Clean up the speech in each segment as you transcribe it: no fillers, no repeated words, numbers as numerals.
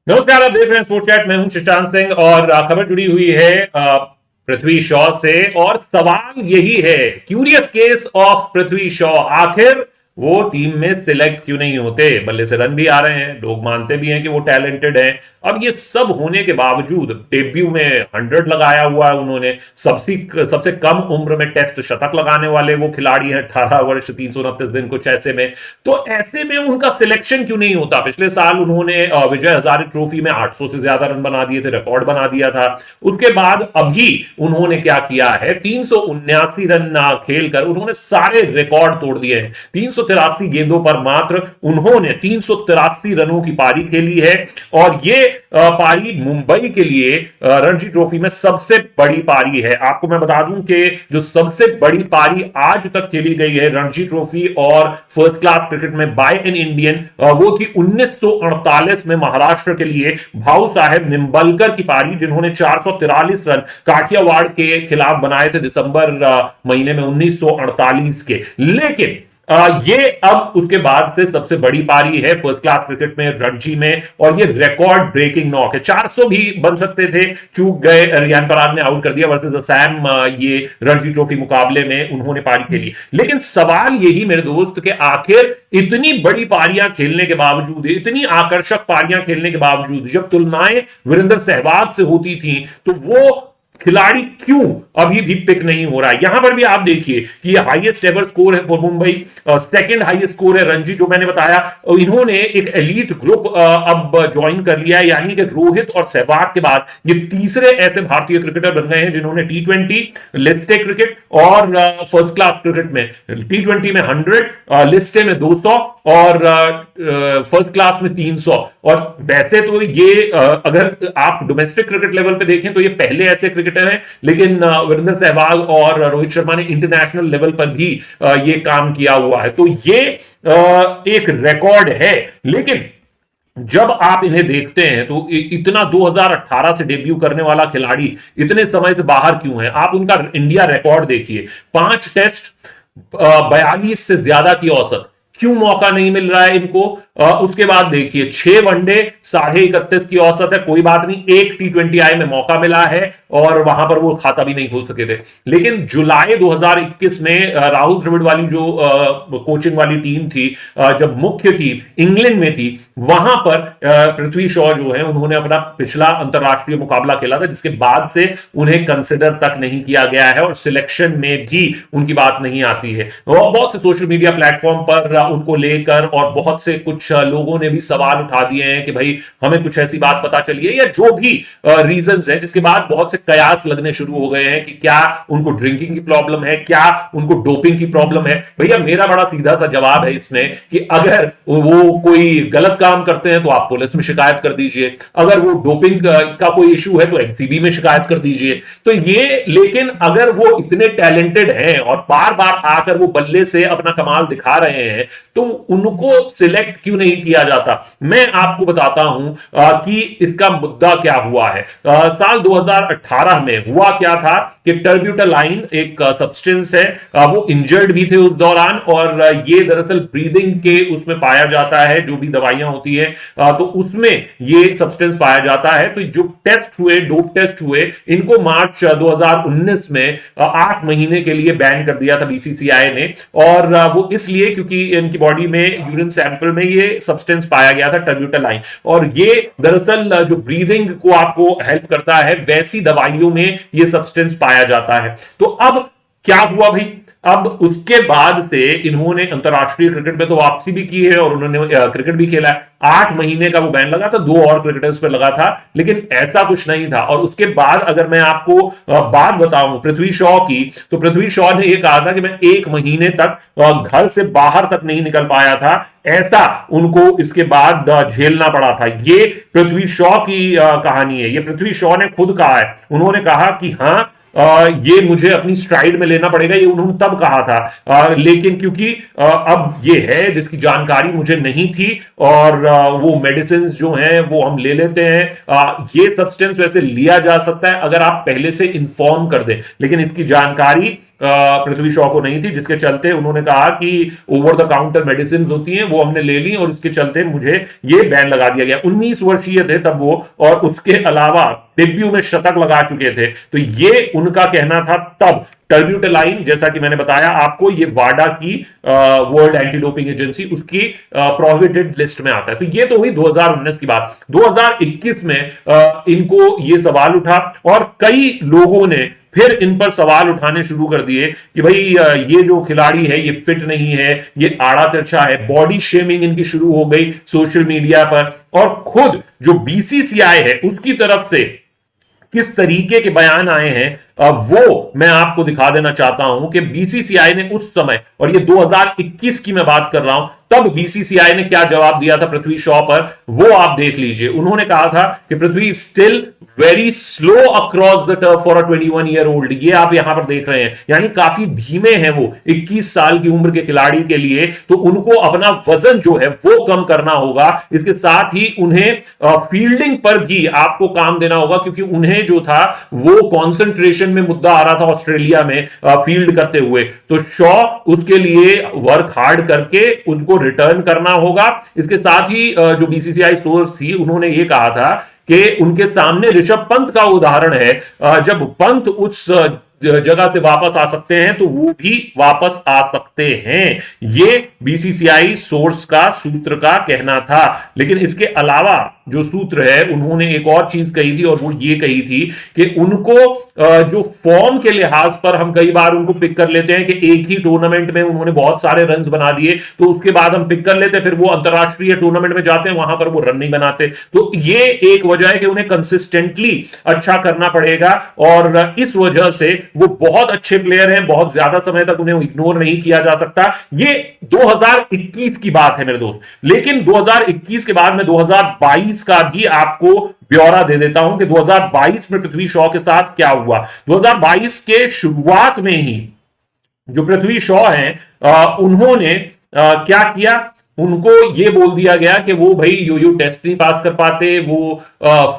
नमस्कार, आप देख रहे हैं स्पोर्ट्स चैट। मैं हूं शशांक सिंह और खबर जुड़ी हुई है पृथ्वी शॉ से। और सवाल यही है, curious case of Prithvi Shaw, आखिर वो टीम में सिलेक्ट क्यों नहीं होते। बल्ले से रन भी आ रहे हैं, लोग मानते भी हैं कि वो टैलेंटेड हैं। अब ये सब होने के बावजूद डेब्यू में 100 लगाया हुआ है उन्होंने। सबसे सबसे कम उम्र में टेस्ट शतक लगाने वाले वो खिलाड़ी हैं, 18 वर्ष 329 दिन कुछ ऐसे में। तो ऐसे में उनका सिलेक्शन क्यों नहीं होता। पिछले साल उन्होंने विजय हजारे ट्रॉफी में 800 से ज्यादा रन बना दिए थे, रिकॉर्ड बना दिया था। उसके बाद अभी उन्होंने क्या किया है, 379 रन खेलकर उन्होंने सारे रिकॉर्ड तोड़ दिए हैं। 383 गेंदों पर मात्र उन्होंने 383 रनों की पारी खेली है। और ये पारी मुंबई के लिए रणजी ट्रॉफी में सबसे बड़ी पारी है। आपको मैं बता दूं कि जो सबसे बड़ी पारी आज तक खेली गई है रणजी ट्रॉफी और फर्स्ट क्लास क्रिकेट में बाय एन इंडियन, वो थी 1948 में महाराष्ट्र के लिए भाऊ साहेब निंबलकर की पारी, जिन्होंने 443 रन काठियावाड़ के खिलाफ बनाए थे दिसंबर महीने में 1948 के। लेकिन ये अब उसके बाद से सबसे बड़ी पारी है फर्स्ट क्लास क्रिकेट में, रणजी में। और ये रिकॉर्ड ब्रेकिंग नॉक है। 400 भी बन सकते थे, चूक गए, रियान पराग ने आउट कर दिया वर्सेस असम। ये रणजी ट्रॉफी मुकाबले में उन्होंने पारी खेली। लेकिन सवाल यही मेरे दोस्त कि आखिर इतनी बड़ी पारियां खेलने के बावजूद, इतनी आकर्षक पारियां खेलने के बावजूद, जब तुलनाएं वीरेंद्र सहवाग से होती थी, तो वो खिलाड़ी क्यों अभी भी पिक नहीं हो रहा है। यहां पर भी आप देखिए कि ये हाईएस्ट एवर स्कोर है for Mumbai, second highest score है रणजी जो मैंने बताया। इन्होंने एक एलीट ग्रुप अब ज्वाइन कर लिया है, यानी कि रोहित और सहवाग के बाद ये तीसरे ऐसे भारतीय क्रिकेटर बन गए हैं जिन्होंने टी20, लिस्ट ए क्रिकेट और फर्स्ट क्लास क्रिकेट में, टी20 में 100, लिस्ट ए में 200 और फर्स्ट क्लास में 300। और वैसे तो ये अगर आप डोमेस्टिक क्रिकेट लेवल पे देखें तो ये पहले ऐसे क्रिकेटर हैं। लेकिन वीरेंद्र सहवाग और रोहित शर्मा ने इंटरनेशनल लेवल पर भी ये काम किया हुआ है। तो ये एक रिकॉर्ड है। लेकिन जब आप इन्हें देखते हैं तो इतना 2018 से डेब्यू करने वाला खिलाड़ी इतने समय से बाहर क्यों है। आप उनका इंडिया रिकॉर्ड देखिए, 5 टेस्ट, 42 से ज्यादा की औसत, क्यों मौका नहीं मिल रहा है इनको। उसके बाद देखिए 6 वनडे, 31.5 की औसत है, कोई बात नहीं, एक टी20 में मौका मिला है और वहां पर वो खाता भी नहीं खोल सके थे। लेकिन जुलाई 2021 में राहुल द्रविड़ वाली जो कोचिंग वाली टीम थी, जब मुख्य टीम इंग्लैंड में थी, वहां पर पृथ्वी शॉ जो है उन्होंने अपना पिछला अंतरराष्ट्रीय मुकाबला खेला था, जिसके बाद से उन्हें कंसिडर तक नहीं किया गया है और सिलेक्शन में भी उनकी बात नहीं आती है। बहुत से सोशल मीडिया प्लेटफॉर्म पर उनको लेकर और बहुत से कुछ लोगों ने भी सवाल उठा दिए हैं कि भाई हमें कुछ ऐसी बात पता चली है, या जो भी रीजंस है, जिसके बाद बहुत से कयास लगने शुरू हो गए हैं कि क्या उनको ड्रिंकिंग की प्रॉब्लम है, क्या उनको डोपिंग की प्रॉब्लम है। भैया मेरा बड़ा सीधा सा जवाब है इसमें कि अगर वो कोई गलत काम करते हैं तो आप पुलिस में शिकायत कर दीजिए, अगर वो डोपिंग का कोई इशू है तो एनसीबी में शिकायत कर दीजिए। तो ये, लेकिन अगर वो इतने टैलेंटेड हैं और बार बार आकर वो बल्ले से अपना कमाल दिखा रहे हैं, तो उनको सिलेक्ट क्यों नहीं किया जाता। मैं आपको बताता हूं कि इसका मुद्दा क्या हुआ है। साल 2018 में हुआ क्या था कि टर्ब्यूटालाइन एक सब्सटेंस है, वो इंजर्ड भी थे उस दौरान, और ये दरअसल ब्रीदिंग के उसमें पाया जाता है, जो भी दवाइयां होती है, तो उसमें ये सब्सटेंस पाया जाता है। तो जो टेस्ट हुए, डोप टेस्ट हुए, इनको मार्च 2019 में 8 महीने के लिए बैन कर दिया था बीसीसीआई ने। और वो इसलिए क्योंकि इनकी बॉडी में यूरिन सैंपल में ये सब्सटेंस पाया गया था, टर्ब्यूटालाइन। और ये दरअसल जो ब्रीदिंग को आपको हेल्प करता है, वैसी दवाइयों में ये सब्सटेंस पाया जाता है। तो अब क्या हुआ भाई, अब उसके बाद से इन्होंने अंतरराष्ट्रीय क्रिकेट में तो वापसी भी की है और उन्होंने क्रिकेट भी खेला है। 8 महीने का वो बैन लगा था, 2 और क्रिकेटर्स पे लगा था, लेकिन ऐसा कुछ नहीं था। और उसके बाद अगर मैं आपको बात बताऊं पृथ्वी शॉ की, तो पृथ्वी शॉ ने यह कहा था कि मैं 1 महीने तक घर से बाहर तक नहीं निकल पाया था, ऐसा उनको इसके बाद झेलना पड़ा था। ये पृथ्वी शॉ की कहानी है, ये पृथ्वी शॉ ने खुद कहा है। उन्होंने कहा कि हाँ, ये मुझे अपनी स्ट्राइड में लेना पड़ेगा, ये उन्होंने तब कहा था। लेकिन क्योंकि अब ये है जिसकी जानकारी मुझे नहीं थी, और वो मेडिसिन जो हैं वो हम ले लेते हैं। ये सब्सटेंस वैसे लिया जा सकता है अगर आप पहले से इंफॉर्म कर दें, लेकिन इसकी जानकारी पृथ्वी शॉ को नहीं थी, जिसके चलते उन्होंने कहा कि ओवर द काउंटर मेडिसिन होती हैं वो हमने ले ली और उसके चलते मुझे ये बैन लगा दिया गया। 19 वर्षीय थे तब वो, और उसके अलावा डेब्यू में शतक लगा चुके थे। तो ये उनका कहना था तब। टर्ब्यूटेलाइन, जैसा कि मैंने बताया आपको, ये वाडा की वर्ल्ड एंटी डोपिंग एजेंसी उसकी प्रोहिबिटेड लिस्ट में आता है। तो ये तो हुई 2019 की बात। 2021 में इनको ये सवाल उठा और कई लोगों ने फिर इन पर सवाल उठाने शुरू कर दिए कि भाई ये जो खिलाड़ी है ये फिट नहीं है, ये आड़ा तिरछा है। बॉडी शेमिंग इनकी शुरू हो गई सोशल मीडिया पर, और खुद जो बीसीसीआई है उसकी तरफ से किस तरीके के बयान आए हैं वो मैं आपको दिखा देना चाहता हूं कि बीसीसीआई ने उस समय, और ये 2021 की मैं बात कर रहा हूं, तब बीसीसीआई ने क्या जवाब दिया था पृथ्वी शॉ पर, वो आप देख लीजिए। उन्होंने कहा था कि Prithvi still very slow across the turf for a 21 year old. ये आप यहां पर देख रहे हैं, यानी काफी धीमे हैं वो 21 साल की उम्र के खिलाड़ी के लिए। तो उनको अपना वजन जो है वो कम करना होगा। इसके साथ ही उन्हें फील्डिंग पर भी आपको काम देना होगा, क्योंकि उन्हें जो था वो कॉन्सेंट्रेशन में मुद्दा आ रहा था ऑस्ट्रेलिया में फील्ड करते हुए। तो शॉ उसके लिए वर्क हार्ड करके उनको रिटर्न करना होगा। इसके साथ ही जो बीसीसीआई सोर्स थी उन्होंने ये कहा था कि उनके सामने ऋषभ पंत का उदाहरण है। जब पंत उस जगह से वापस आ सकते हैं तो वो भी वापस आ सकते हैं। ये बीसीसीआई सोर्स का, सूत्र का कहना था। लेकिन इसके अलावा जो सूत्र है उन्होंने एक और चीज कही थी, और वो ये कही थी कि उनको जो फॉर्म के लिहाज पर हम कई बार उनको पिक कर लेते हैं कि एक ही टूर्नामेंट में उन्होंने बहुत सारे रन बना दिए, तो उसके बाद हम पिक कर लेते हैं, फिर वो अंतरराष्ट्रीय टूर्नामेंट में जाते हैं, वहां पर वो रन नहीं बनाते। तो ये एक वजह है कि उन्हें कंसिस्टेंटली अच्छा करना पड़ेगा, और इस वजह से वो बहुत अच्छे प्लेयर हैं, बहुत ज्यादा समय तक उन्हें इग्नोर नहीं किया जा सकता। ये 2021 की बात है मेरे दोस्त। लेकिन 2021 के बाद में 2022 का भी आपको ब्यौरा दे देता हूं कि 2022 में पृथ्वी शॉ के साथ क्या हुआ। 2022 के शुरुआत में ही जो पृथ्वी शॉ हैं उन्होंने क्या किया, उनको ये बोल दिया गया कि वो भाई यो टेस्ट नहीं पास कर पाते, वो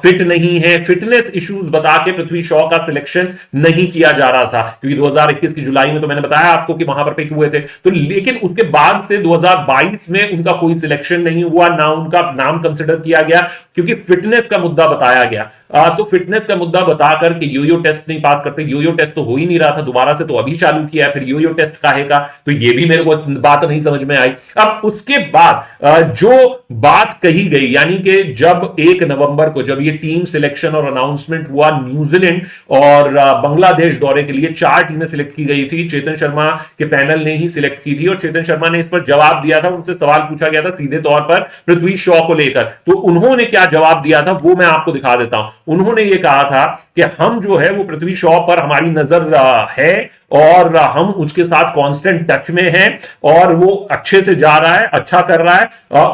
फिट नहीं है। फिटनेस इश्यूज बता के पृथ्वी शॉ का सिलेक्शन नहीं किया जा रहा था, क्योंकि 2021 की जुलाई में तो मैंने बताया आपको कि वहां पर पिक हुए थे। तो लेकिन उसके बाद से 2022 में उनका कोई सिलेक्शन नहीं हुआ, ना उनका नाम कंसिडर किया गया, क्योंकि फिटनेस का मुद्दा बताया गया। तो फिटनेस का मुद्दा बताकर कि यो टेस्ट नहीं पास करते। यो टेस्ट तो हो ही नहीं रहा था, दोबारा से तो अभी चालू किया है, फिर यो टेस्ट काहे का, तो ये भी मेरे को बात नहीं समझ में आई। अब उसके बाद जो बात कही गई, यानी कि जब 1 नवंबर को जब ये टीम सिलेक्शन और अनाउंसमेंट हुआ, न्यूजीलैंड और बांग्लादेश दौरे के लिए 4 टीमें सिलेक्ट की गई थी। चेतन शर्मा के पैनल ने ही सिलेक्ट की थी, और चेतन शर्मा ने इस पर जवाब दिया था। उनसे सवाल पूछा गया था सीधे तौर पर पृथ्वी शॉ को लेकर, तो उन्होंने क्या जवाब दिया था वो मैं आपको दिखा देता हूं। उन्होंने ये कहा था कि हम जो है वो पृथ्वी शॉ पर हमारी नजर है, और हम उसके साथ कांस्टेंट टच में हैं, और वो अच्छे से जा रहा है, अच्छा कर रहा है,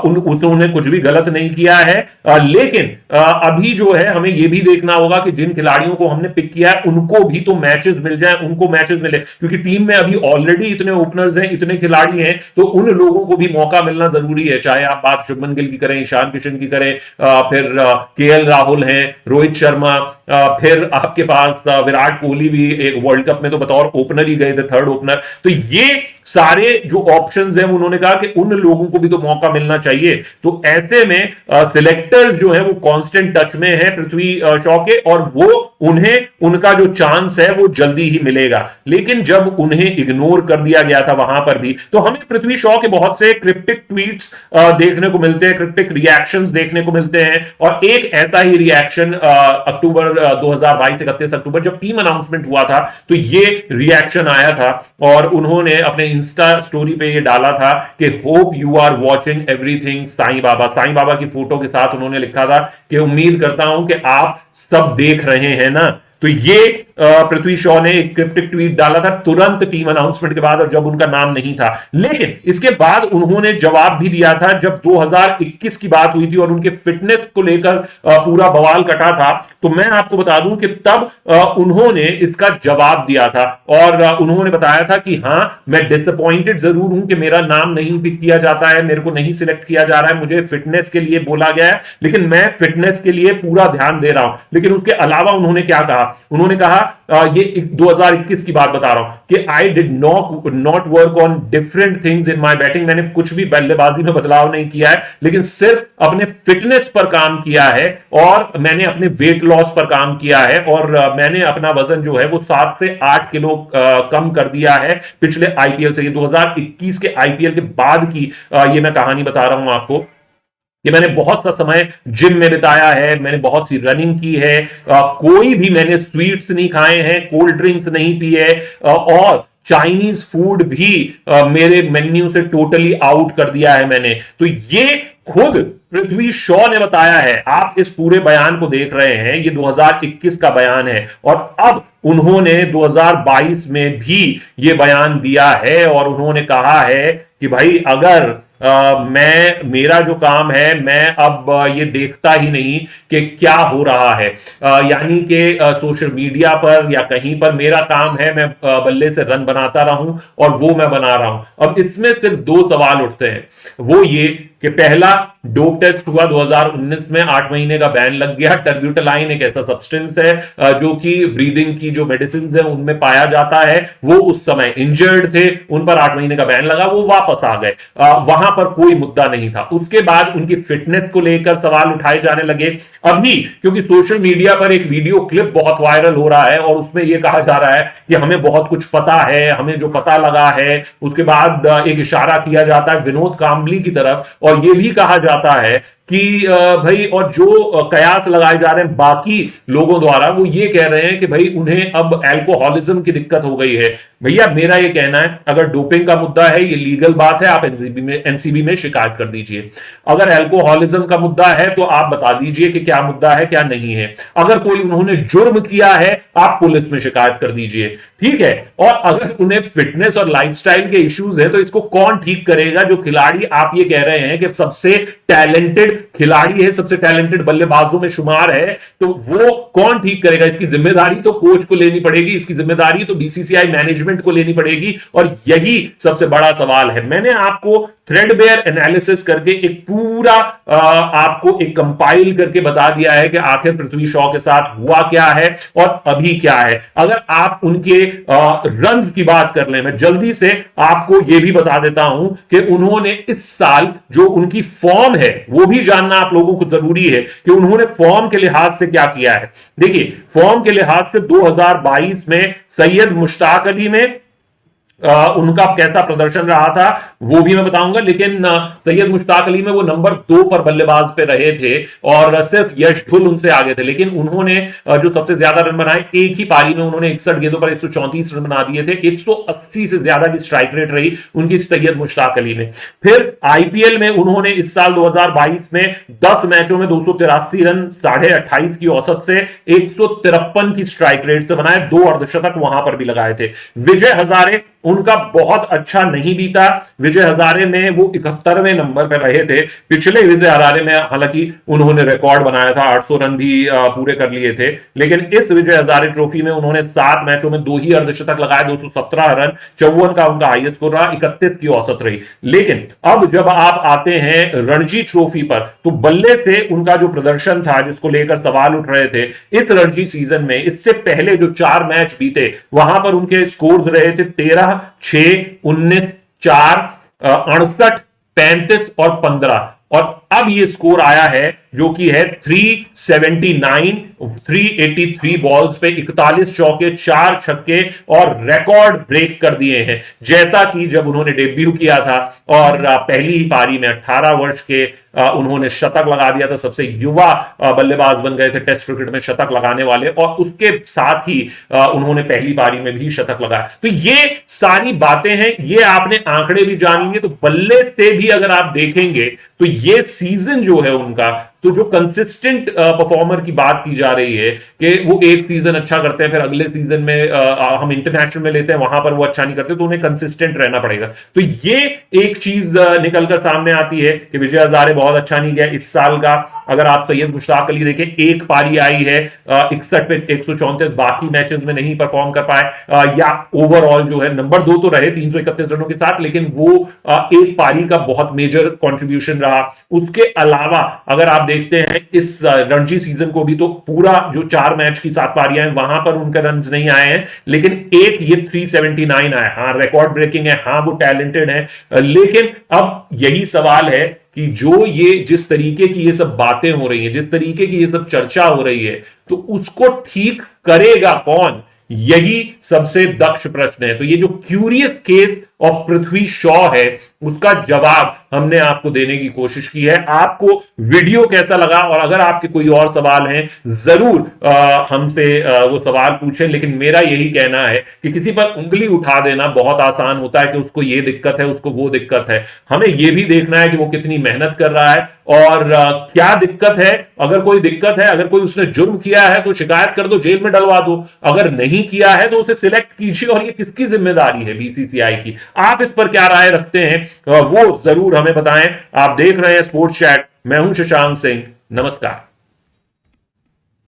उन्होंने कुछ भी गलत नहीं किया है। लेकिन अभी जो है हमें ये भी देखना होगा कि जिन खिलाड़ियों को हमने पिक किया है उनको भी तो मैचेस मिल जाए, उनको मैचेस मिले, क्योंकि टीम में अभी ऑलरेडी इतने ओपनर्स हैं, इतने खिलाड़ी हैं, तो उन लोगों को भी मौका मिलना जरूरी है। चाहे आप बात शुभमन गिल की करें, ईशान किशन की करें, फिर केएल राहुल हैं, रोहित शर्मा, फिर आपके पास विराट कोहली भी एक वर्ल्ड कप में तो बतौर ओपनर ही गए थे, 3rd ओपनर। तो ये सारे जो ऑप्शंस हैं उन्होंने कहा कि उन लोगों को भी तो मौका मिलना चाहिए। तो ऐसे में सिलेक्टर्स जो है वो कांस्टेंट टच में है पृथ्वी शॉ के, और वो उन्हें उनका जो चांस है वो जल्दी ही मिलेगा। लेकिन जब उन्हें इग्नोर कर दिया गया था वहां पर भी, तो हमें पृथ्वी शॉ के बहुत से क्रिप्टिक ट्वीट्स देखने को मिलते हैं, क्रिप्टिक रिएक्शंस देखने को मिलते हैं। और एक ऐसा ही रिएक्शन अक्टूबर 2022 31 अक्टूबर जब टीम अनाउंसमेंट हुआ था, तो ये रिएक्शन आया था, और उन्होंने अपने इंस्टा स्टोरी पे ये डाला था कि hope you are watching everything Sai Baba. Sai Baba की फोटो के साथ उन्होंने लिखा था कि उम्मीद करता हूं कि आप सब देख रहे हैं ना। तो ये पृथ्वी शॉ ने एक क्रिप्टिक ट्वीट डाला था तुरंत टीम अनाउंसमेंट के बाद, और जब उनका नाम नहीं था। लेकिन इसके बाद उन्होंने जवाब भी दिया था जब 2021 की बात हुई थी और उनके फिटनेस को लेकर पूरा बवाल कटा था। तो मैं आपको बता दूं कि तब उन्होंने इसका जवाब दिया था, और उन्होंने बताया था कि हां, मैं डिसअपॉइंटेड जरूर हूं कि मेरा नाम नहीं पिक किया जाता है, मेरे को नहीं सिलेक्ट किया जा रहा है, मुझे फिटनेस के लिए बोला गया है, लेकिन मैं फिटनेस के लिए पूरा ध्यान दे रहा हूं। लेकिन उसके अलावा उन्होंने क्या कहा, उन्होंने कहा ये 2021 की बात बता रहा हूं कि I did not work on different things in my batting. मैंने कुछ भी बल्लेबाजी में बदलाव नहीं किया है, लेकिन सिर्फ अपने फिटनेस पर काम किया है और मैंने अपने वेट लॉस पर काम किया है और मैंने अपना वजन जो है वो 7 से 8 किलो कम कर दिया है पिछले आईपीएल से। ये 2021 के आईपीएल के बाद की ये मैं कहानी बता रहा हूं आपको कि मैंने बहुत सा समय जिम में बिताया है, मैंने बहुत सी रनिंग की है, कोई भी मैंने स्वीट्स नहीं खाए हैं, कोल्ड ड्रिंक्स नहीं पिए और चाइनीज फूड भी मेरे मेन्यू से टोटली आउट कर दिया है मैंने। तो ये खुद पृथ्वी शॉ ने बताया है। आप इस पूरे बयान को देख रहे हैं, ये 2021 का बयान है और अब उन्होंने 2022 में भी ये बयान दिया है और उन्होंने कहा है कि भाई अगर मेरा जो काम है मैं अब ये देखता ही नहीं कि क्या हो रहा है, यानी कि सोशल मीडिया पर या कहीं पर मेरा काम है मैं बल्ले से रन बनाता रहूं और वो मैं बना रहा हूं। अब इसमें सिर्फ दो सवाल उठते हैं, वो ये कि पहला डोप टेस्ट हुआ 2019 में, 8 महीने का बैन लग गया। टर्ब्यूटलाइन एक ऐसा सब्सटेंस है जो कि ब्रीदिंग की जो मेडिसिन है उनमें पाया जाता है। वो उस समय इंजर्ड थे, उन पर 8 महीने का बैन लगा, वो वापस आ गए, वहां पर कोई मुद्दा नहीं था। उसके बाद उनकी फिटनेस को लेकर सवाल उठाए जाने लगे। अभी क्योंकि सोशल मीडिया पर एक वीडियो क्लिप बहुत वायरल हो रहा है और उसमें यह कहा जा रहा है कि हमें बहुत कुछ पता है, हमें जो पता लगा है, उसके बाद एक इशारा किया जाता है विनोद कांबली की तरफ और यह भी कहा जाता है कि भाई, और जो कयास लगाए जा रहे हैं बाकी लोगों द्वारा, वो ये कह रहे हैं कि भाई उन्हें अब अल्कोहलिज्म की दिक्कत हो गई है। भैया मेरा ये कहना है, अगर डोपिंग का मुद्दा है, ये लीगल बात है, आप एनसीबी में शिकायत कर दीजिए। अगर अल्कोहलिज्म का मुद्दा है तो आप बता दीजिए कि क्या मुद्दा है क्या नहीं है। अगर कोई उन्होंने जुर्म किया है, आप पुलिस में शिकायत कर दीजिए, ठीक है। और अगर उन्हें फिटनेस और लाइफस्टाइल के इश्यूज है तो इसको कौन ठीक करेगा? जो खिलाड़ी आप ये कह रहे हैं कि सबसे टैलेंटेड खिलाड़ी है, सबसे टैलेंटेड बल्लेबाजों में शुमार है, तो वो कौन ठीक करेगा? इसकी जिम्मेदारी तो कोच को लेनी पड़ेगी, इसकी जिम्मेदारी तो बीसीसीआई मैनेजमेंट को लेनी पड़ेगी और यही सबसे बड़ा सवाल है। मैंने आपको थ्रेडबेयर एनालिसिस करके एक पूरा आपको एक कंपाइल करके बता दिया है कि आखिर पृथ्वी शॉ के साथ हुआ क्या है और अभी क्या है। अगर आप उनके रन्स की बात कर लें, मैं जल्दी से आपको यह भी बता देता हूं कि उन्होंने इस साल जो उनकी फॉर्म है वो भी जानना आप लोगों को जरूरी है कि उन्होंने फॉर्म के लिहाज से क्या किया है। देखिए, फॉर्म के लिहाज से 2022 में सैयद मुश्ताक अली में उनका कैसा प्रदर्शन रहा था वो भी मैं बताऊंगा, लेकिन सैयद मुश्ताक अली में वो नंबर 2 पर बल्लेबाज पे रहे थे और सिर्फ यश धुल उनसे आगे थे। लेकिन उन्होंने जो सबसे ज्यादा रन बनाए, एक ही पारी में उन्होंने 61 गेंदों पर 134 रन बना दिए थे। 180 से ज्यादा की स्ट्राइक रेट रही उनकी सैयद मुश्ताक अली में। फिर आईपीएल में उन्होंने इस साल 2022 में 10 मैचों में 283 रन 28.5 की औसत से 153 की स्ट्राइक रेट से बनाए, 2 अर्धशतक वहां पर भी लगाए थे। विजय हजारे उनका बहुत अच्छा नहीं बीता। विजय हजारे में वो 71वें नंबर पर रहे थे। पिछले विजय हजारे में हालांकि उन्होंने रिकॉर्ड बनाया था, 800 रन भी पूरे कर लिए थे, लेकिन इस विजय हजारे ट्रॉफी में उन्होंने 7 मैचों में 2 ही अर्धशतक लगाए, 217 रन, 54 का उनका हाईएस्ट स्कोर रहा, 31 की औसत रही। लेकिन अब जब आप आते हैं रणजी ट्रॉफी पर, तो बल्ले से उनका जो प्रदर्शन था जिसको लेकर सवाल उठ रहे थे इस रणजी सीजन में, इससे पहले जो 4 मैच बीते वहां पर उनके स्कोर्स रहे थे 13, 6, 19, 4, 68, 35 और 15, और अब ये स्कोर आया है जो कि है 379, 383 बॉल्स पे 41 चौके, 4 छक्के और रिकॉर्ड ब्रेक कर दिए हैं। जैसा कि जब उन्होंने डेब्यू किया था और पहली ही पारी में 18 वर्ष के उन्होंने शतक लगा दिया था, सबसे युवा बल्लेबाज बन गए थे टेस्ट क्रिकेट में शतक लगाने वाले, और उसके साथ ही उन्होंने पहली पारी में भी शतक लगाया। तो ये सारी बातें हैं, ये आपने आंकड़े भी जान लिए। तो बल्ले से भी अगर आप देखेंगे तो ये सीजन जो है उनका, तो जो कंसिस्टेंट परफॉर्मर की बात की जा रही है कि वो एक सीजन अच्छा करते हैं, फिर अगले सीजन में हम इंटरनेशनल में लेते हैं, वहां पर वो अच्छा नहीं करते, तो उन्हें कंसिस्टेंट रहना पड़ेगा। तो ये एक चीज निकलकर सामने आती है कि विजय हजारे बहुत अच्छा नहीं गया इस साल का। अगर आप सैयद मुश्ताक अली देखें, एक पारी आई है 61 पे 134, बाकी मैचेस में नहीं परफॉर्म कर पाए, या ओवरऑल जो है नंबर 2 तो रहे 331 रनों के साथ, लेकिन वो एक पारी का बहुत मेजर कॉन्ट्रीब्यूशन रहा। उसके अलावा अगर आप देखते हैं इस रणजी सीजन को भी, तो पूरा जो 4 मैच की 7 पारियां हैं वहां पर उनके रन नहीं आए हैं, लेकिन एक ये 379 आया। हाँ, रिकॉर्ड ब्रेकिंग है, हाँ वो टैलेंटेड है, लेकिन अब यही सवाल है कि जो ये जिस तरीके की ये सब बातें हो रही हैं, जिस तरीके की ये सब चर्चा हो रही है, तो उसको ठीक करेगा कौन, यही सबसे दक्ष प्रश्न है। तो ये जो curious case of Prithvi Shaw है, उसका जवाब हमने आपको देने की कोशिश की है। आपको वीडियो कैसा लगा, और अगर आपके कोई और सवाल हैं जरूर हमसे वो सवाल पूछें, लेकिन मेरा यही कहना है कि किसी पर उंगली उठा देना बहुत आसान होता है कि उसको ये दिक्कत है, उसको वो दिक्कत है। हमें ये भी देखना है कि वो कितनी मेहनत कर रहा है और क्या दिक्कत है। अगर कोई दिक्कत है, अगर कोई उसने जुर्म किया है तो शिकायत कर दो, जेल में डलवा दो, अगर नहीं किया है तो उसे सिलेक्ट कीजिए। और ये किसकी जिम्मेदारी है, बीसीसीआई की। आप इस पर क्या राय रखते हैं वो जरूर हमें बताएं। आप देख रहे हैं स्पोर्ट्स चैट, मैं हूं शशांक सिंह, नमस्कार।